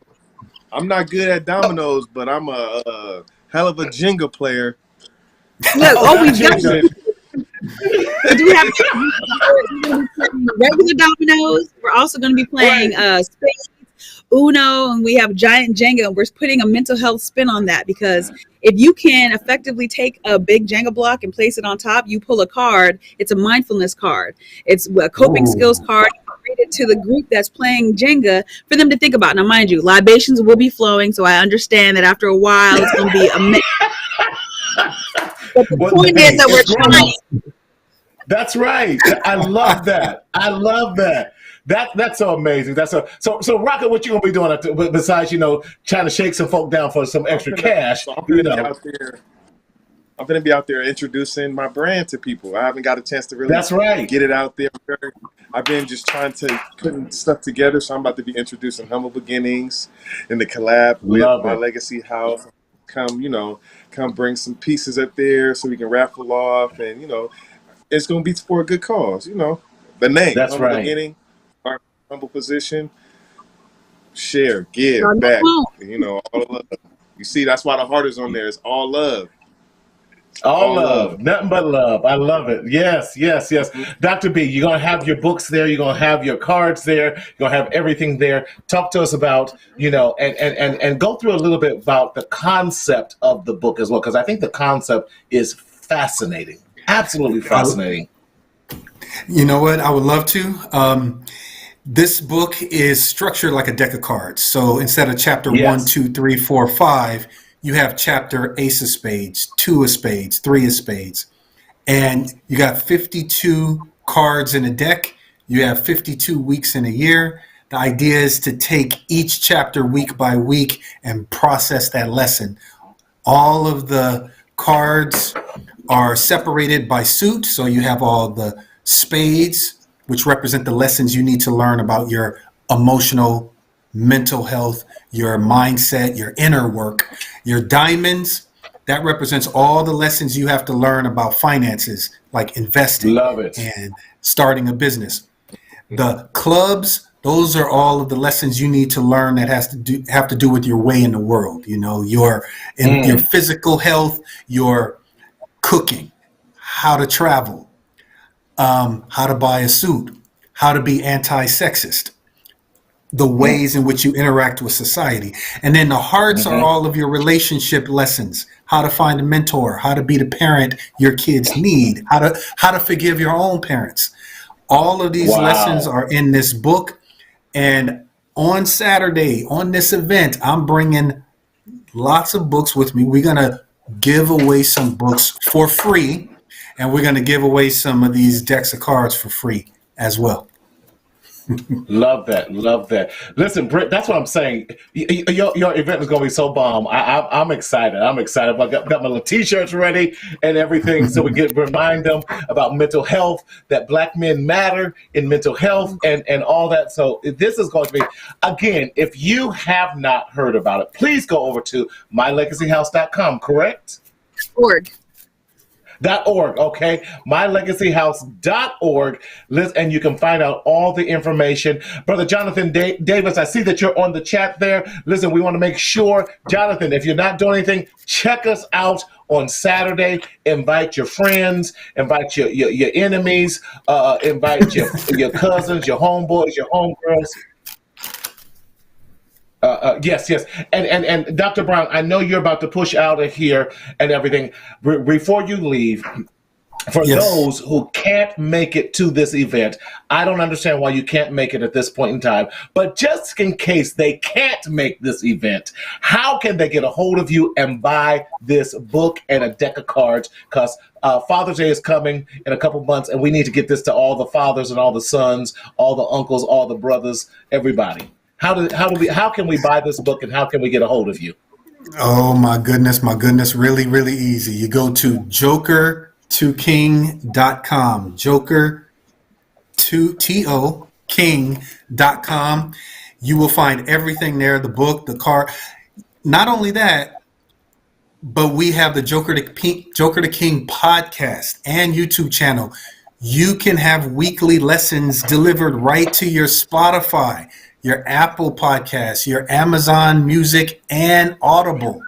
I'm not good at dominoes, but I'm a hell of a Jenga player. Look, we've done it. We do have regular dominoes. We're also going to be playing spades, Uno, and we have giant Jenga. And we're putting a mental health spin on that, because if you can effectively take a big Jenga block and place it on top, you pull a card. It's a mindfulness card. It's a coping skills card. Read it to the group that's playing Jenga for them to think about. Now, mind you, libations will be flowing, so I understand that after a while it's going to be a mix. But the point is that we're trying. That's right. I love that. That's so amazing. So Rocket, what you gonna be doing besides trying to shake some folk down for some extra cash? So I'm gonna be out there. I'm gonna be out there introducing my brand to people. I haven't got a chance to really That's right. get it out there. I've been just trying to putting stuff together, so I'm about to be introducing Humble Beginnings in the collab with Love My it. Legacy House. Come bring some pieces up there so we can raffle off, and it's gonna be for a good cause. The name That's Humble right. Beginning, our humble position. Share, give Y'all back. know. All love. You see, that's why the heart is on there. It's all love. All All love, love. nothing but love. I love it. Yes, yes, yes. Dr. B, you're going to have your books there. You're going to have your cards there. You're going to have everything there. Talk to us about, and go through a little bit about the concept of the book as well, because I think the concept is fascinating. Absolutely fascinating. You know what? I would love to. This book is structured like a deck of cards. So instead of chapter 1, Yes. 2, 3, 4, 5, you have chapter Ace of Spades, 2 of Spades, 3 of Spades. And you got 52 cards in a deck. You have 52 weeks in a year. The idea is to take each chapter week by week and process that lesson. All of the cards are separated by suit. So you have all the spades, which represent the lessons you need to learn about your emotional, mental health, your mindset, your inner work. Your diamonds, that represents all the lessons you have to learn about finances, like investing Love it. and starting a business. The clubs, those are all of the lessons you need to learn that have to do with your way in the world. Your physical health, your cooking, how to travel, how to buy a suit, how to be anti-sexist, the ways in which you interact with society. And then the hearts are all of your relationship lessons, how to find a mentor, how to be the parent your kids need, how to forgive your own parents. All of these lessons are in this book. And on Saturday, on this event, I'm bringing lots of books with me. We're going to give away some books for free, and we're going to give away some of these decks of cards for free as well. Love that. Love that. Listen, Brit, that's what I'm saying. Your event is going to be so bomb. I'm excited. I'm excited. I got my little T-shirts ready and everything so we can remind them about mental health, that Black men matter in mental health and all that. So this is going to be, again, if you have not heard about it, please go over to mylegacyhouse.com, correct? Org. .org, okay? mylegacyhouse.org, and you can find out all the information. Brother Jonathan Davis, I see that you're on the chat there. Listen, we want to make sure, Jonathan, if you're not doing anything, check us out on Saturday. Invite your friends, invite your enemies, invite your cousins, your homeboys, your homegirls. Yes. And Dr. Brown, I know you're about to push out of here and everything. Before you leave, for those who can't make it to this event, I don't understand why you can't make it at this point in time, but just in case they can't make this event, how can they get a hold of you and buy this book and a deck of cards? Because Father's Day is coming in a couple months, and we need to get this to all the fathers and all the sons, all the uncles, all the brothers, everybody. How can we buy this book, and how can we get a hold of you? Oh my goodness. Really, really easy. You go to joker2king.com, joker2king.com. You will find everything there, the book, the card. Not only that, but we have the Joker to King podcast and YouTube channel. You can have weekly lessons delivered right to your Spotify, your Apple Podcasts, your Amazon Music, and Audible.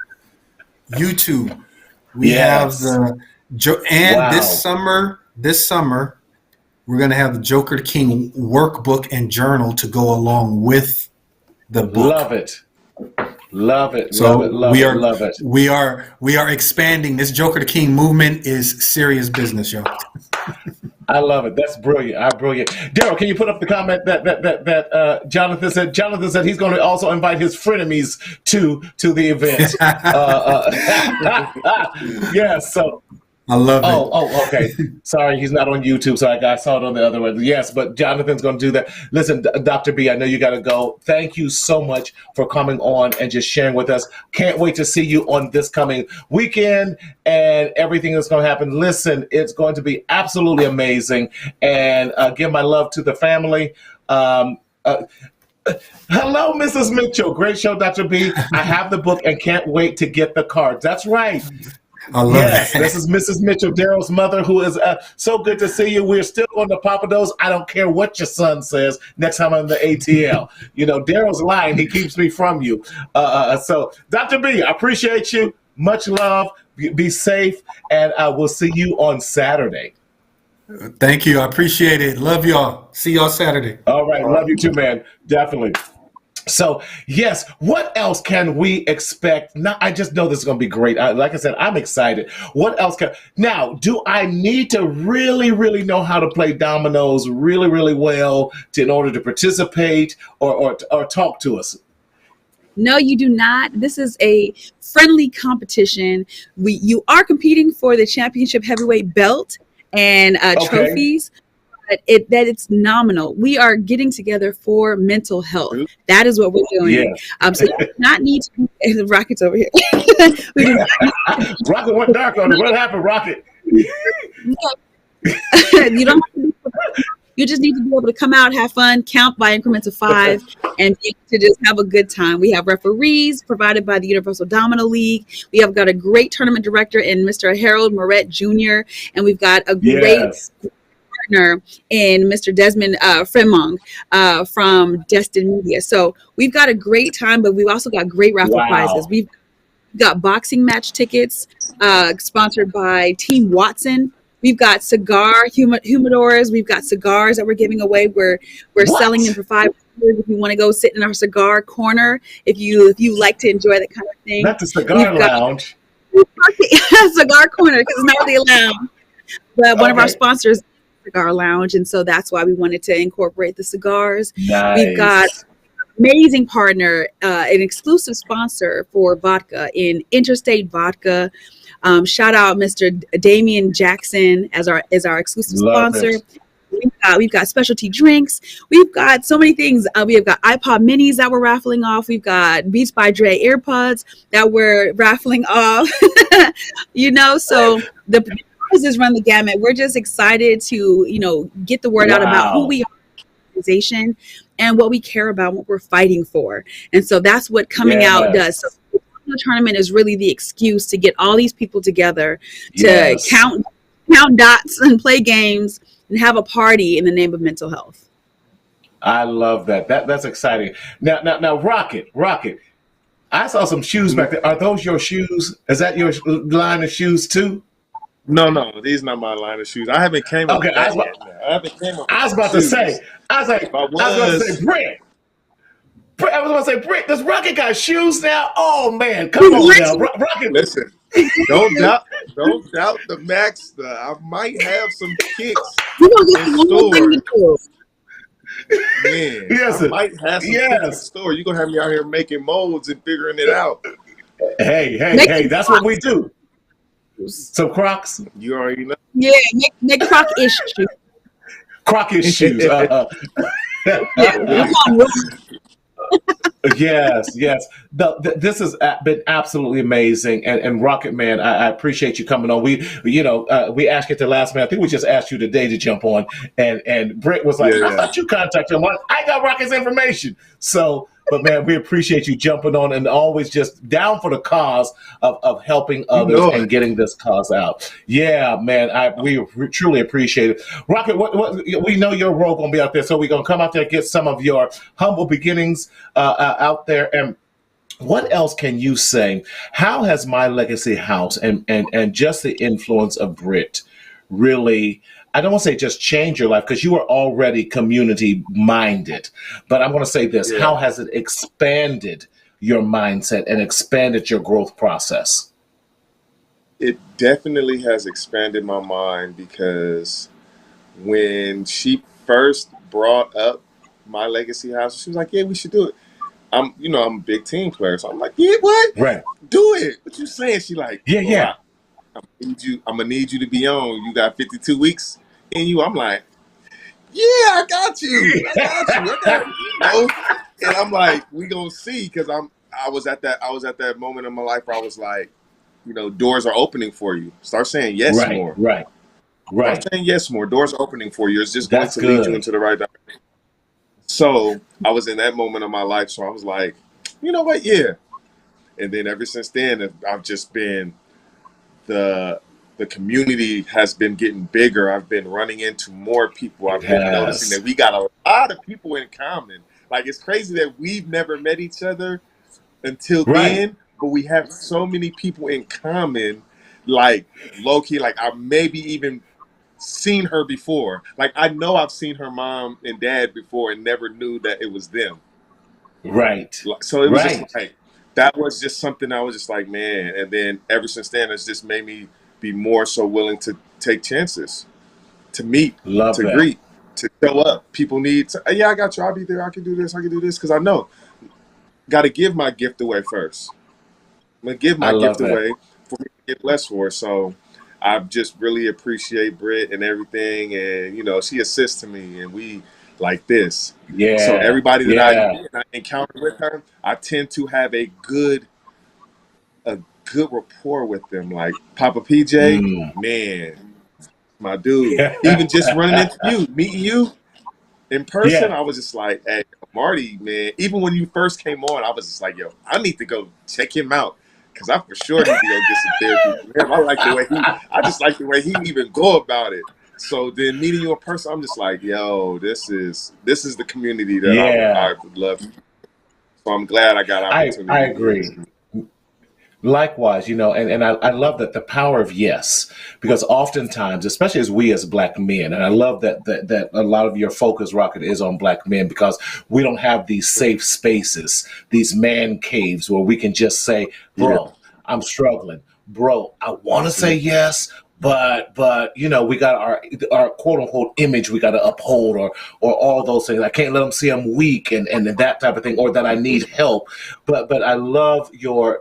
YouTube. We have this summer, we're going to have the Joker to King workbook and journal to go along with the book. Love it. So love it. We are expanding. This Joker to King movement is serious business, y'all. I love it. That's brilliant. Brilliant. Daryl, can you put up the comment that Jonathan said? Jonathan said he's going to also invite his frenemies to the event. Yeah. So I love it. Okay. Sorry, he's not on YouTube, so I saw it on the other one. Yes, but Jonathan's going to do that. Listen, Dr. B, I know you got to go. Thank you so much for coming on and just sharing with us. Can't wait to see you on this coming weekend and everything that's going to happen. Listen, it's going to be absolutely amazing. And give my love to the family. Hello, Mrs. Mitchell. Great show, Dr. B. I have the book and can't wait to get the cards. That's right. I love Yes, that. this is Mrs. Mitchell, Daryl's mother, who is so good to see you. We're still on the Papados. I don't care what your son says next time I'm in the ATL. You know, Daryl's lying. He keeps me from you. So, Dr. B, I appreciate you. Much love. Be safe, and we'll see you on Saturday. Thank you. I appreciate it. Love y'all. See y'all Saturday. All right. Love you too, man. Definitely. So, yes, what else can we expect? Now, I just know this is going to be great. Like I said, I'm excited. What else now, do I need to really, really know how to play dominoes really, really well in order to participate or talk to us? No, you do not. This is a friendly competition. You are competing for the championship heavyweight belt and trophies. It's nominal. We are getting together for mental health. That is what we're doing. Yeah. So you do not need to. The Rocket's over here. We do not Rocket went dark on it. What happened, Rocket? you don't have to. You just need to be able to come out, have fun, count by increments of 5, and be able to just have a good time. We have referees provided by the Universal Domino League. We have got a great tournament director in Mr. Harold Moret Jr., and we've got a great partner in Mr. Desmond Fremont from Destin Media. So we've got a great time, but we've also got great raffle prizes. We've got boxing match tickets sponsored by Team Watson. We've got cigar humidors. We've got cigars that we're giving away. We're selling them for $5 if you want to go sit in our cigar corner. If you like to enjoy that kind of thing. Not the cigar lounge. Cigar corner, because it's not really a lounge. But one of our sponsors, Cigar Lounge, and so that's why we wanted to incorporate the cigars. Nice. We've got amazing partner, an exclusive sponsor for vodka in Interstate Vodka. Shout out Mr. Damian Jackson as our exclusive sponsor. We've got specialty drinks. We've got so many things. We have got iPod minis that we're raffling off. We've got Beats by Dre AirPods that we're raffling off. So the prizes run the gamut. We're just excited to, get the word out about who we are as an organization and what we care about, what we're fighting for. And so that's what coming out does. So the tournament is really the excuse to get all these people together to count dots and play games and have a party in the name of mental health. I love that. That's exciting. Now, Rocket. I saw some shoes back there. Are those your shoes? Is that your line of shoes too? No, these not my line of shoes. I haven't came up with that yet. I was about to say, Brit. I was going to say, Brit, does Rocket got shoes now? Oh, man, come on now. Rocket. Listen, don't doubt the Max. I might have some kicks in store. Man, I might have some kicks in store. You're going to have me out here making molds and figuring it out. Hey, that's what we do. Some Crocs. You already know. Yeah, make Croc-ish shoes. Croc-ish shoes. Yes. This has been absolutely amazing, and Rocket Man, I appreciate you coming on. We asked you at the last minute. I think we just asked you today to jump on, and Brit was like, "I thought you contacted him." I got Rocket's information, so. But man, we appreciate you jumping on and always just down for the cause of helping others and getting this cause out. Yeah, man, we truly appreciate it. Rocket, what we know your role gonna be out there, so we're gonna come out there and get some of your humble beginnings out there. And what else can you say? How has My Legacy House and just the influence of Brit really, I don't want to say just change your life, because you were already community minded, but I'm going to say this. How has it expanded your mindset and expanded your growth process? It definitely has expanded my mind, because when she first brought up My Legacy House, she was like, yeah, we should do it. I'm a big team player, so I'm like, yeah, what? Right. Do it. What you saying? She like, yeah. I'm gonna need you to be on. You got 52 weeks in you. I'm like, yeah, I got you. I got you. I got you. And I'm like, we gonna see, because I was at that moment in my life where I was like, doors are opening for you. Start saying yes Right, more. right, Start right. saying yes more. Doors are opening for you. It's just going That's to lead you good. into the right direction. So I was in that moment of my life. So I was like, you know what? Yeah. And then ever since then, I've just been the the community has been getting bigger. I've been running into more people. It I've been noticing has. that we got a lot of people in common. Like, it's crazy that we've never met each other until Right, then, but we have so many people in common. Like, low key, like I maybe even seen her before. Like, I know I've seen her mom and dad before and never knew that it was them. right, So it was just right. like, that was just something I was just like, man. And then ever since then, it's just made me be more so willing to take chances, to meet, Love to that. greet, to show up. People need to, yeah, I got you. I'll be there. I can do this. I can do this. Because I know, got to give my gift away first. I'm going to give I my love gift that. away for me to get blessed for it. So I just really appreciate Brit and everything. And, she assists to me, and we like this. So Yeah, everybody that yeah. I encounter with her, I tend to have a good rapport with them. Like Papa PJ, Mm. man, my dude. Even just running into you, meeting you in person, Yeah, I was just like, hey, Marty, man. Even when you first came on, I was just like, yo, I need to go check him out, because I for sure need to go get some therapy from him. I just like the way he even go about it. So then meeting you in person, I'm just like, yo, this is the community that yeah. I would love. So I'm glad I got I opportunity here. agree. Likewise, and I love that the power of yes, because oftentimes, especially as we as black men, and I love that a lot of your focus, Rocket, is on black men, because we don't have these safe spaces, these man caves where we can just say, Yeah. bro, I'm struggling. Bro, I want to say yes, but we got our quote unquote image we got to uphold, or all those things. I can't let them see I'm weak, and that type of thing, or that I need help. But I love your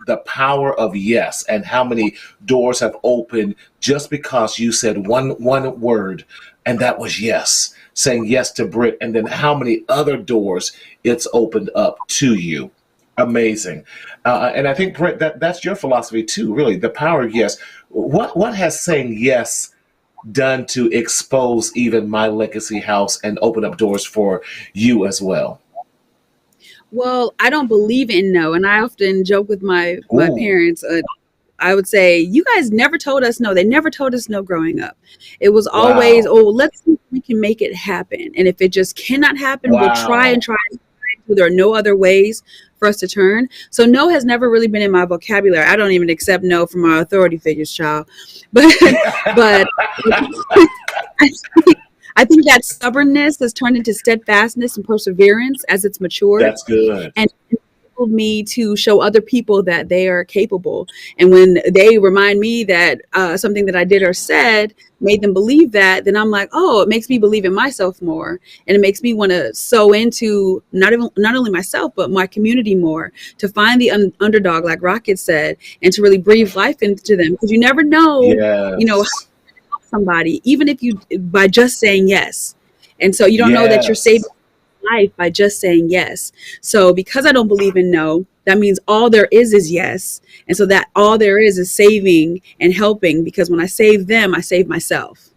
the power of yes, and how many doors have opened just because you said one word, and that was yes. Saying yes to Brit, and then how many other doors it's opened up to you. Amazing. And I think, Brit, that's your philosophy too, really. The power of yes. What has saying yes done to expose even my legacy house and open up doors for you as well? Well, I don't believe in no, and I often joke with my Ooh, parents. I would say, you guys never told us no. They never told us no growing up. It was always, wow. oh, let's see if we can make it happen. And if it just cannot happen, we'll try and Wow. try until there are no other ways for us to turn. So no has never really been in my vocabulary. I don't even accept no from our authority figures, child. But but I I think that stubbornness has turned into steadfastness and perseverance as it's matured, That's good. and enabled me to show other people that they are capable. And when they remind me that something that I did or said made them believe that, then I'm like, oh, it makes me believe in myself more, and it makes me want to sow into not only myself but my community more, to find the underdog, like Rocket said, and to really breathe life into them, because you never know, Yes. somebody, even if you, by just saying yes. And so you don't know that you're saving Yes. life by just saying yes. So because I don't believe in no, that means all there is yes. And so that all there is saving and helping, because when I save them, I save myself.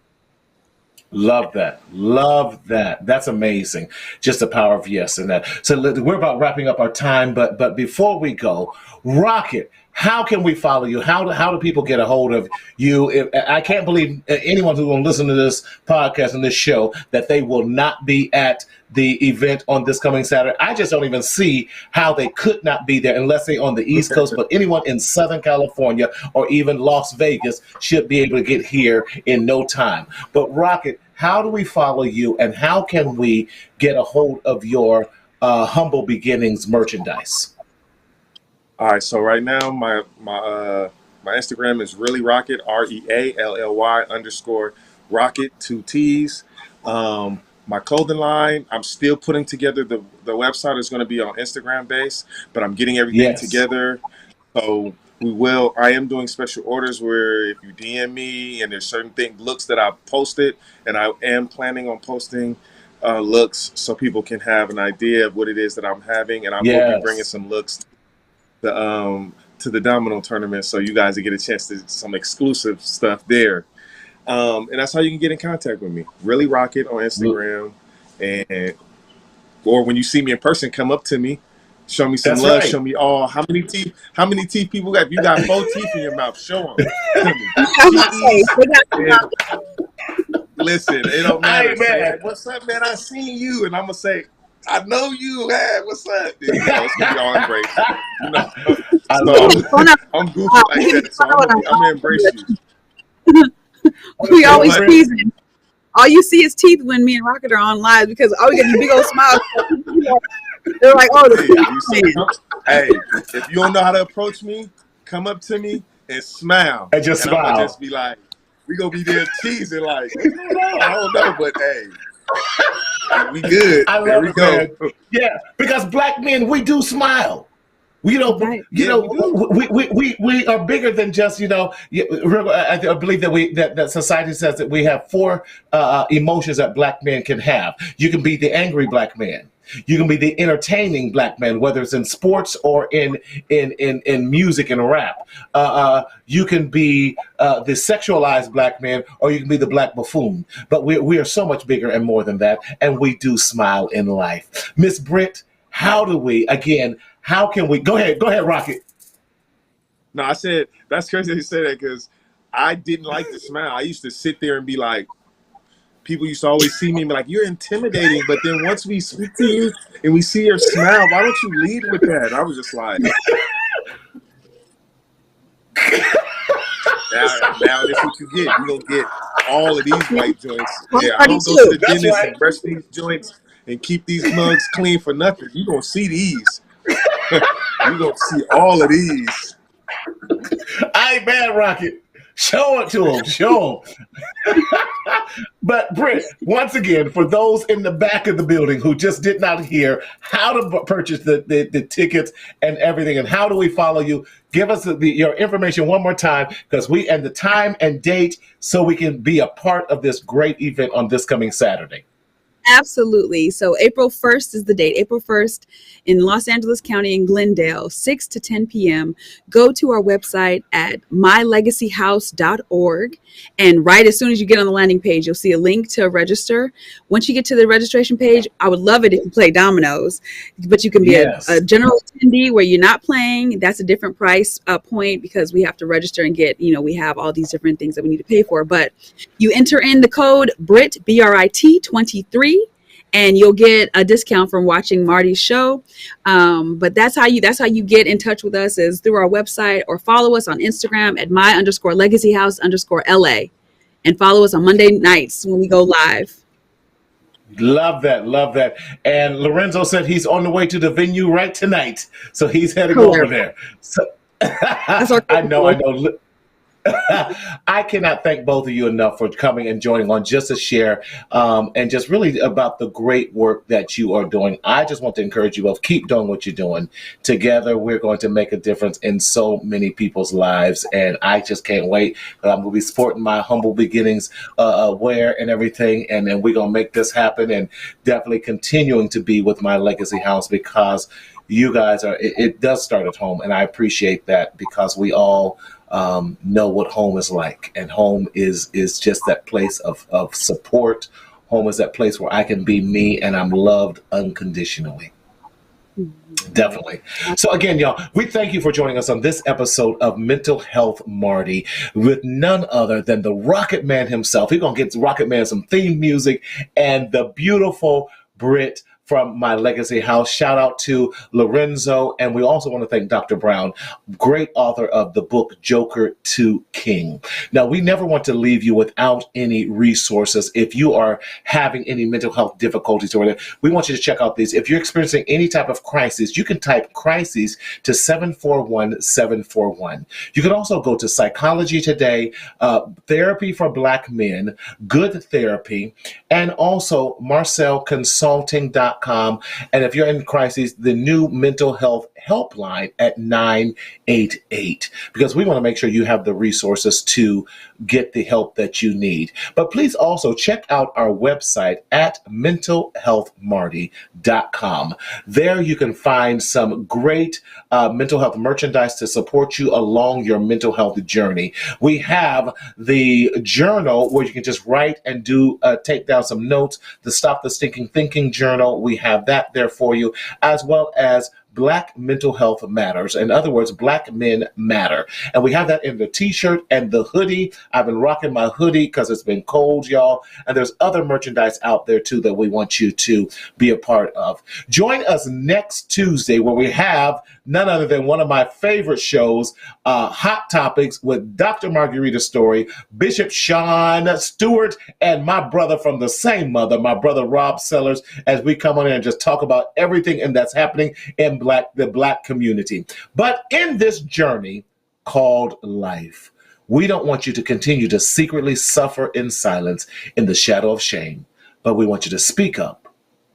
Love that. Love that. That's amazing. Just the power of yes and that. So we're about wrapping up our time, but before we go, Rocket, how can we follow you? How do people get a hold of you? I can't believe anyone who's going to listen to this podcast and this show that they will not be at the event on this coming Saturday. I just don't even see how they could not be there unless they're on the East Coast. But anyone in Southern California or even Las Vegas should be able to get here in no time. But Rocket, how do we follow you, and how can we get a hold of your Humble Beginnings merchandise? All right, so right now my Instagram is really rocket, REALLY_rocket, 2 T's. My clothing line, I'm still putting together. The website is going to be on Instagram based, but I'm getting everything Yes. together. So I am doing special orders where if you DM me and there's certain looks that I've posted, and I am planning on posting looks so people can have an idea of what it is that I'm having, and I will be bringing Yes. some looks to the domino tournament, so you guys will get a chance to some exclusive stuff there. And that's how you can get in contact with me. Really Rock It on Instagram, and or when you see me in person, come up to me, show me some That's love, right. show me how many teeth people got. If you got 4 teeth in your mouth, show them to me. Listen, it don't matter. Hey, Say, man. hey, what's up, man? I seen you, and I'm gonna say, I know you. Hey, what's up? You know, it's gonna be all embrace. You know, I'm goofy like that, so I'm gonna embrace you. We always teasing. All you see is teeth when me and Rocket are on live because all we get is big old smiles. They're like, oh, hey, if you don't know how to approach me, come up to me and smile. And just smile. I'm gonna just be like, we gonna be there teasing like, what's going on? I don't know, but hey, we good. I love there we it, go. Man. Yeah, because Black men, we do smile. We are bigger than just, I believe that society says that we have 4 emotions that Black men can have. You can be the angry Black man. You can be the entertaining Black man, whether it's in sports or in music and rap. You can be the sexualized Black man, or you can be the Black buffoon. But we are so much bigger and more than that, and we do smile in life. Miss Brit, how can we go ahead, Rocket? No, I said that's crazy you say that because I didn't like to smile. I used to sit there and be like, people used to always see me and be like, you're intimidating. But then once we speak to you and we see your smile, why don't you lead with that? And I was just like, now this is what you get. You're going to get all of these white joints. Yeah, I don't go to the dentist and brush these joints and keep these mugs clean for nothing. You're going to see these. You're going to see all of these. Hey, man, Rocket. Show it to them. Show them. But Brit, once again, for those in the back of the building who just did not hear how to purchase the tickets and everything, and how do we follow you, give us your information one more time, because and the time and date, so we can be a part of this great event on this coming Saturday. Absolutely. So April 1st is the date. April 1st in Los Angeles County in Glendale, 6 to 10 p.m. Go to our website at mylegacyhouse.org. And right as soon as you get on the landing page, you'll see a link to register. Once you get to the registration page, I would love it if you play dominoes, but you can be a general attendee where you're not playing. That's a different price point because we have to register and get, we have all these different things that we need to pay for. But you enter in the code BRIT, BRIT 23. And you'll get a discount from watching Marty's show. But that's how you get in touch with us, is through our website, or follow us on Instagram at my_legacyhouse_LA, and follow us on Monday nights when we go live. Love that. And Lorenzo said he's on the way to the venue right tonight, so he's heading over there. So I know. I cannot thank both of you enough for coming and joining on just to share and just really about the great work that you are doing. I just want to encourage you both, keep doing what you're doing. Together, we're going to make a difference in so many people's lives, and I just can't wait. I'm going to be supporting my humble beginnings wear and everything, and then we're going to make this happen, and definitely continuing to be with My Legacy House, because you guys it does start at home, and I appreciate that, because we all know what home is like, and home is just that place of support. Home is that place where I can be me and I'm loved unconditionally. Definitely. So again, y'all, we thank you for joining us on this episode of Mental Health Marty with none other than the Rocket Man himself. We're going to get Rocket Man some theme music, and the beautiful Brit from My Legacy House. Shout out to Lorenzo. And we also want to thank Dr. Brown, great author of the book Joker to King. Now, we never want to leave you without any resources. If you are having any mental health difficulties or whatever, we want you to check out these. If you're experiencing any type of crisis, you can type crises to 741-741. You can also go to Psychology Today, Therapy for Black Men, Good Therapy, and also MarcelConsulting.com. And if you're in crisis, the new mental health helpline at 988 because we want to make sure you have the resources to get the help that you need. But please also check out our website at mentalhealthmarty.com. There you can find some great mental health merchandise to support you along your mental health journey. We have the journal where you can just write and take down some notes, the Stop the Stinking Thinking journal. We have that there for you, as well as Black Mental Health Matters. In other words, Black Men Matter. And we have that in the t-shirt and the hoodie. I've been rocking my hoodie because it's been cold, y'all. And there's other merchandise out there too that we want you to be a part of. Join us next Tuesday where we have none other than one of my favorite shows, Hot Topics with Dr. Margarita Story, Bishop Sean Stewart, and my brother from the same mother, my brother Rob Sellers, as we come on in and just talk about everything and that's happening in the Black community. But in this journey called life, we don't want you to continue to secretly suffer in silence in the shadow of shame, but we want you to speak up,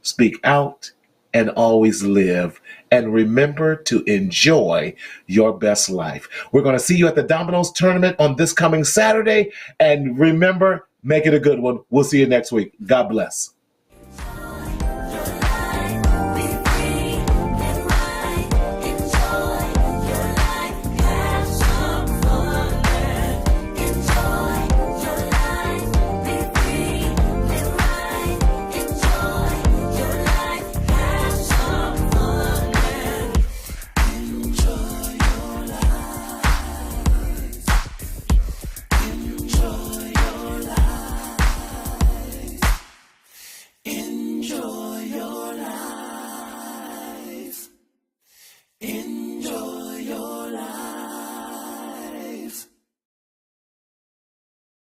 speak out, and always live. And remember to enjoy your best life. We're going to see you at the Domino's tournament on this coming Saturday. And remember, make it a good one. We'll see you next week. God bless.